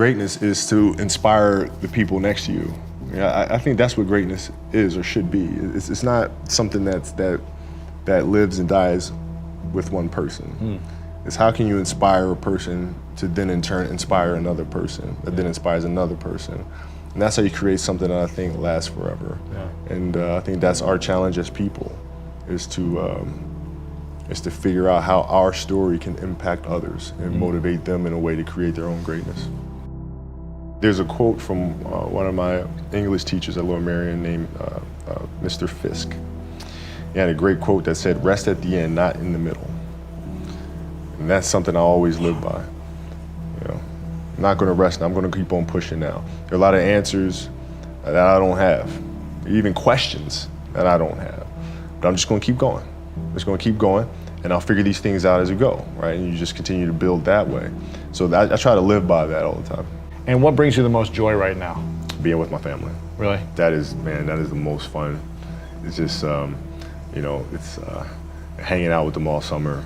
greatness is to inspire the people next to you. Yeah, I think that's what greatness is or should be. It's not something that lives and dies with one person. It's how can you inspire a person to then in turn inspire another person that then inspires another person. And that's how you create something that I think lasts forever. Yeah. And I think that's our challenge as people, is to figure out how our story can impact others and motivate them in a way to create their own greatness. There's a quote from one of my English teachers at Lower Merion named Mr. Fisk. He had a great quote that said, "Rest at the end, not in the middle." And that's something I always live by. You know, I'm not gonna rest, I'm gonna keep on pushing now. There are a lot of answers that I don't have, even questions that I don't have. But I'm just gonna keep going. I'm just gonna keep going, and I'll figure these things out as we go, right? And you just continue to build that way. So I try to live by that all the time. And what brings you the most joy right now? Being with my family. Really? That is the most fun. It's just, you know, it's hanging out with them all summer,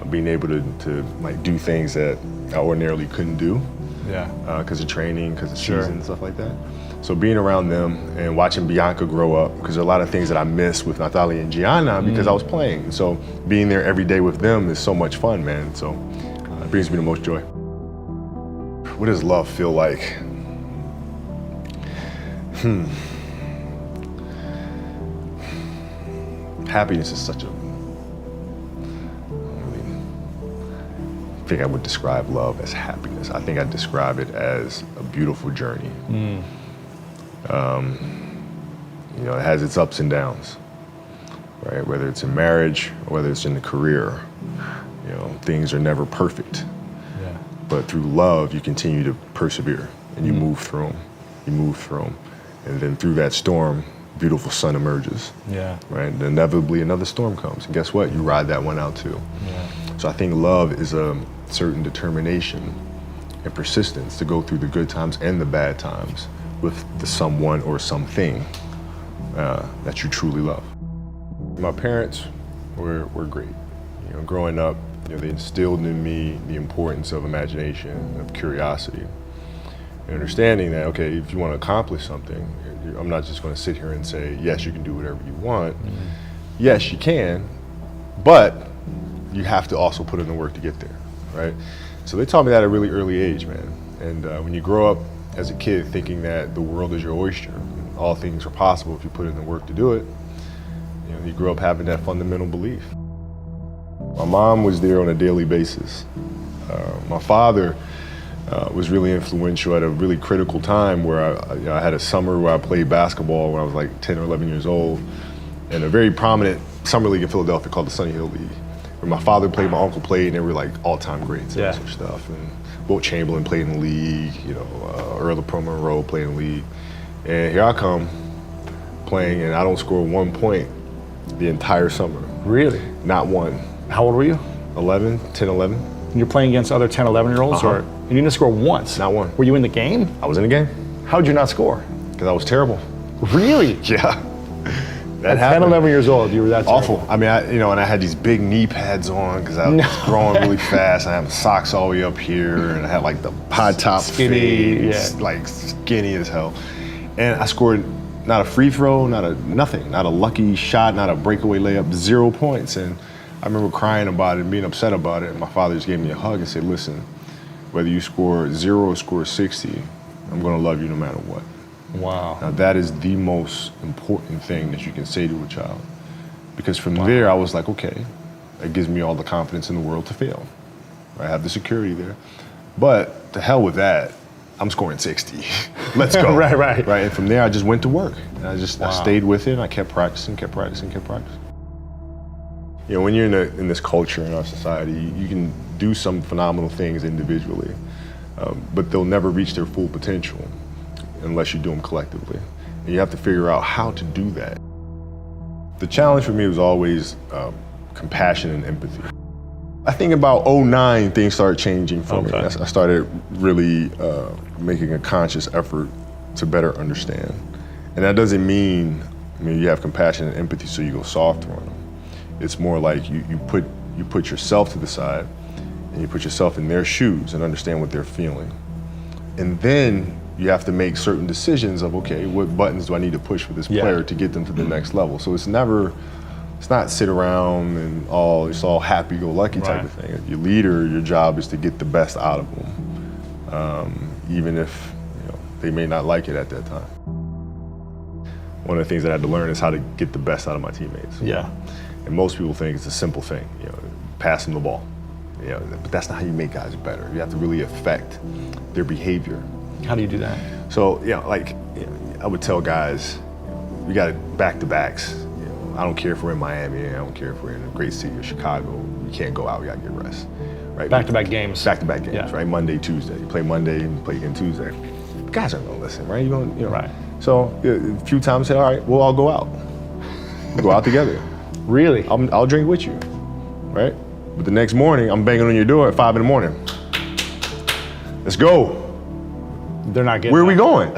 being able to like do things that I ordinarily couldn't do. Yeah. Because of training, because of season and stuff like that. So being around them and watching Bianca grow up, because there are a lot of things that I miss with Natalia and Gianna because I was playing. So being there every day with them is so much fun, man. So it brings me the most joy. What does love feel like? Happiness is such a, I think I would describe love as happiness. I think I describe it as a beautiful journey. You know, it has its ups and downs, right? Whether it's in marriage or whether it's in the career, you know, things are never perfect. Yeah. But through love, you continue to persevere and you move through them. You move through them. And then through that storm, beautiful sun emerges. Yeah. Right? And inevitably another storm comes. And guess what? You ride that one out too. Yeah. So I think love is a certain determination and persistence to go through the good times and the bad times with the someone or something that you truly love. My parents were great. You know, growing up, you know, they instilled in me the importance of imagination, of curiosity, and understanding that, okay, if you want to accomplish something, I'm not just going to sit here and say, yes, you can do whatever you want. Yes, you can, but you have to also put in the work to get there, right? So they taught me that at a really early age, man. And when you grow up as a kid thinking that the world is your oyster, and all things are possible if you put in the work to do it, you know, you grow up having that fundamental belief. My mom was there on a daily basis. My father was really influential at a really critical time where I had a summer where I played basketball when I was like 10 or 11 years old, in a very prominent summer league in Philadelphia called the Sunny Hill League, where my father played, my uncle played, and they were like all-time greats and such stuff. And Wilt Chamberlain played in the league, you know, Earl of Pro Monroe played in the league. And here I come playing, and I don't score 1 point the entire summer. Really? Not one. How old were you? 11, 10, 11. And you're playing against other 10, 11-year-olds? Or and you didn't score once? Not one. Were you in the game? I was in the game. How'd you not score? Because I was terrible. Really? Yeah. At 10, 11 years old, you were that terrible. Awful. I mean, and I had these big knee pads on because I was growing really fast. I had socks all the way up here, and I had like the high top skinny, fade, like skinny as hell. And I scored not a free throw, nothing, not a lucky shot, not a breakaway layup, 0 points. And I remember crying about it and being upset about it. And my father just gave me a hug and said, listen, whether you score 0 or score 60, I'm gonna love you no matter what. Wow. Now that is the most important thing that you can say to a child. Because from there, I was like, okay, that gives me all the confidence in the world to fail. I have the security there. But to hell with that, I'm scoring 60. Let's go. Right. And from there, I just went to work. And I stayed with it, and I kept practicing. You know, when you're in this culture, in our society, you can do some phenomenal things individually, but they'll never reach their full potential unless you do them collectively. And you have to figure out how to do that. The challenge for me was always compassion and empathy. I think about 2009, things started changing for me. I started really making a conscious effort to better understand. And that doesn't mean, you have compassion and empathy so you go soft on them. It's more like you put yourself to the side and you put yourself in their shoes and understand what they're feeling. And then you have to make certain decisions of, okay, what buttons do I need to push for this player to get them to the next level? So it's not sit around and it's all happy-go-lucky type of thing. Your leader, your job is to get the best out of them, even if they may not like it at that time. One of the things that I had to learn is how to get the best out of my teammates. Yeah. And most people think it's a simple thing, pass them the ball. But that's not how you make guys better. You have to really affect their behavior. How do you do that? So, I would tell guys, we got back-to-backs. I don't care if we're in Miami, I don't care if we're in a great city of Chicago, we can't go out, we gotta get rest. Right? Back-to-back games. Back-to-back games, right? Monday, Tuesday. You play Monday and you play again Tuesday. The guys aren't gonna listen, right? Right. So a few times I said, all right, we'll all go out. We'll go out together. Really? I'll drink with you, right? But the next morning, I'm banging on your door at 5 a.m. Let's go. They're not getting Where are we going?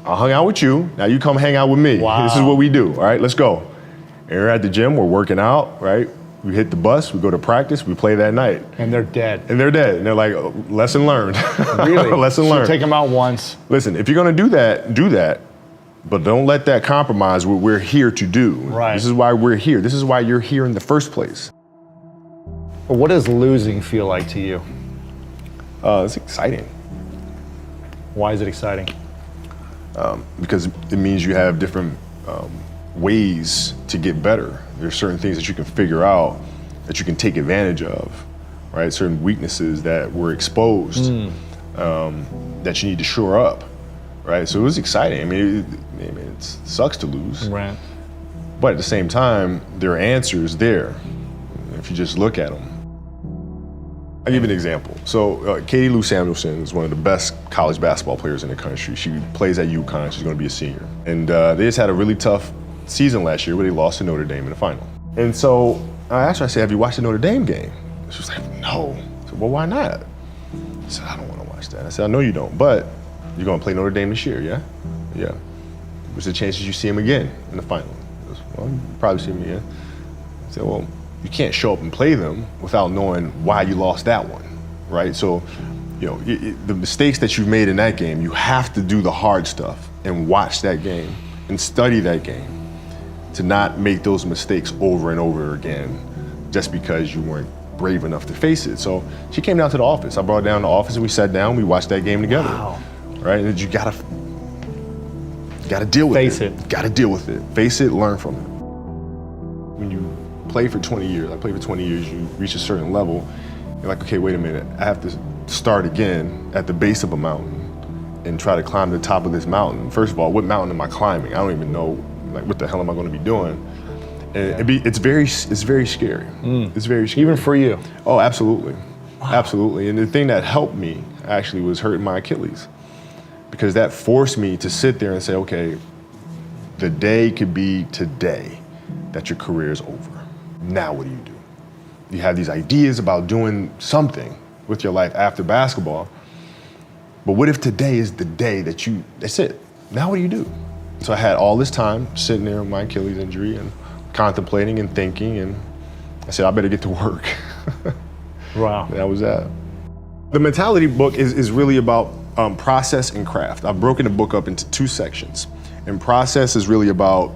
I hung out with you, now you come hang out with me. Wow. This is what we do, all right, let's go. And we're at the gym, we're working out, right? We hit the bus, we go to practice, we play that night. And they're dead. And they're dead. And they're like, oh, lesson learned. Really? Lesson So learned. take them out once. Listen, if you're gonna do that. But don't let that compromise what we're here to do. Right. This is why we're here. This is why you're here in the first place. What does losing feel like to you? It's exciting. Why is it exciting? Because it means you have different ways to get better. There's certain things that you can figure out that you can take advantage of, right? Certain weaknesses that were exposed that you need to shore up, right? So it was exciting. I mean, it sucks to lose, Right. but at the same time, there are answers there if you just look at them. I'll give you an example. So Katie Lou Samuelson is one of the best college basketball players in the country. She plays at UConn. She's going to be a senior. And they just had a really tough season last year where they lost to Notre Dame in the final. And so I asked her, I said, have you watched the Notre Dame game? She was like, no. I said, well, why not? I said, I don't want to watch that. I said, I know you don't, but you're going to play Notre Dame this year, yeah? Yeah. What's the chances you see him again in the final? I said, well, you probably see him again. I said, well, you can't show up and play them without knowing why you lost that one, right? So, the mistakes that you've made in that game, you have to do the hard stuff and watch that game and study that game to not make those mistakes over and over again just because you weren't brave enough to face it. So she came down to the office. I brought her down to the office and we sat down, we watched that game together. Wow. Right? And you gotta deal with Face it. it. You gotta deal with it. Face it, learn from it. When you play for 20 years, I played for 20 years, you reach a certain level, you're like, okay, wait a minute, I have to start again at the base of a mountain and try to climb the top of this mountain. First of all, what mountain am I climbing? I don't even know, like, what the hell am I gonna be doing? And it's very scary. It's very scary. Even for you? Oh, absolutely. Wow. Absolutely. And the thing that helped me actually was hurting my Achilles, because that forced me to sit there and say, okay, the day could be today that your career is over. Now what do? You have these ideas about doing something with your life after basketball, but what if today is the day that's it? Now what do you do? So I had all this time sitting there with my Achilles injury and contemplating and thinking, and I said, I better get to work. Wow. And that was that. The mentality book is really about process and craft. I've broken the book up into 2 sections. And process is really about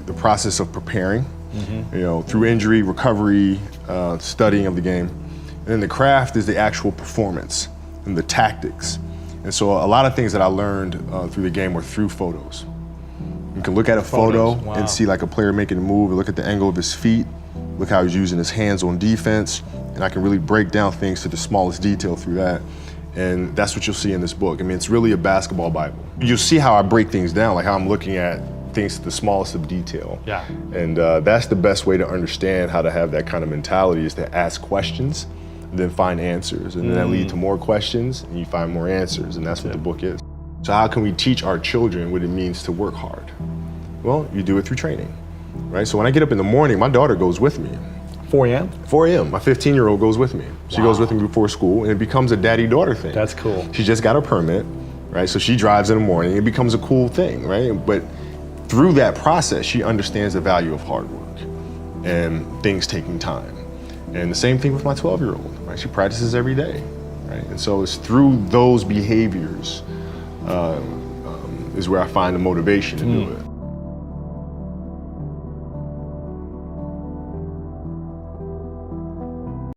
the process of preparing, through injury, recovery, studying of the game. And then the craft is the actual performance and the tactics. And so a lot of things that I learned through the game were through photos. You can look at a photo and see like a player making a move, and look at the angle of his feet, look how he's using his hands on defense, and I can really break down things to the smallest detail through that. And that's what you'll see in this book. I mean, it's really a basketball Bible. You'll see how I break things down, like how I'm looking at things to the smallest of detail. Yeah. And that's the best way to understand how to have that kind of mentality, is to ask questions, then find answers. And then that lead to more questions, and you find more answers, and that's what the book is. So how can we teach our children what it means to work hard? Well, you do it through training, right? So when I get up in the morning, my daughter goes with me. 4 a.m.? 4 a.m. My 15-year-old goes with me. She goes with me before school, and it becomes a daddy-daughter thing. That's cool. She just got her permit, right? So she drives in the morning. It becomes a cool thing, right? But through that process, she understands the value of hard work and things taking time. And the same thing with my 12-year-old, right? She practices every day. Right. And so it's through those behaviors is where I find the motivation to do it.